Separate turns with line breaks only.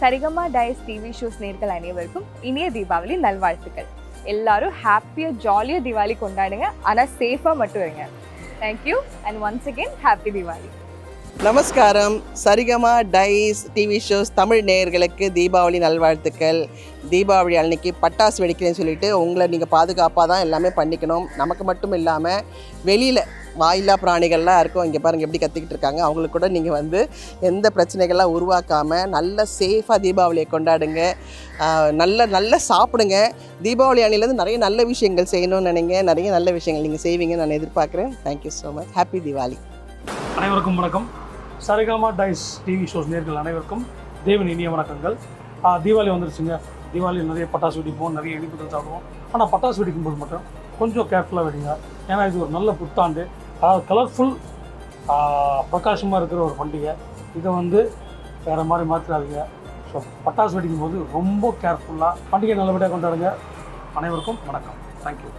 சரிகமா டைஸ் TV shows நேர்கள் அனைவருக்கும் இனிய தீபாவளி நல்வாழ்த்துக்கள். எல்லாரும் ஹாப்பியாக ஜாலியாக தீபாவளி கொண்டாடுங்க, ஆனால் சேஃபாக மட்டும் இருங்க. Thank you and once again happy Deepavali.
நமஸ்காரம். சரிகமா டைஸ் டிவி ஷோஸ் தமிழ் நேயர்களுக்கு தீபாவளி நல்வாழ்த்துக்கள். தீபாவளி அன்னைக்கு பட்டாசு வெடிக்கிறேன்னு சொல்லிட்டு உங்களை நீங்கள் பாதுகாப்பாக தான் எல்லாமே பண்ணிக்கணும். நமக்கு மட்டும் இல்லாமல் வெளியில் வாயில்லா பிராணிகள்லாம் இருக்கும், இங்கே பாருங்கள் எப்படி கத்திக்கிட்டு இருக்காங்க, அவங்களுக்கு கூட நீங்கள் எந்த பிரச்சனைகள்லாம் உருவாக்காமல் நல்ல சேஃபாக தீபாவளியை கொண்டாடுங்க. நல்ல சாப்பிடுங்க. தீபாவளி அன்னையிலேருந்து நிறைய நல்ல விஷயங்கள் செய்யணும்னு நினைங்க. நிறைய நல்ல விஷயங்கள் நீங்கள் செய்வீங்கன்னு நான் எதிர்பார்க்குறேன். Thank you so much. Happy Deepavali.
அனைவருக்கும் வணக்கம். சரிகமா டைஸ் டிவி ஷோஸ் நேர்கள் அனைவருக்கும் தேவன் இனிய வணக்கங்கள். தீபாவளி வந்துருச்சுங்க. தீபாவளி நிறைய பட்டாசு வெடிப்போம், நிறைய இனிப்புகள் சாப்பிடுவோம். ஆனால் பட்டாசு வெடிக்கும்போது மட்டும் கொஞ்சம் கேர்ஃபுல்லாக வெடிங்க. ஏன்னா இது ஒரு நல்ல புத்தாண்டு, அதாவது கலர்ஃபுல் பிரகாசமாக இருக்கிற ஒரு பண்டிகை. இதை வேறு மாதிரி மாற்றிடாதீங்க. ஸோ பட்டாசு வெடிக்கும்போது ரொம்ப கேர்ஃபுல்லாக பண்டிகை நல்லபடியாக கொண்டாடுங்க. அனைவருக்கும் வணக்கம். தேங்க்யூ.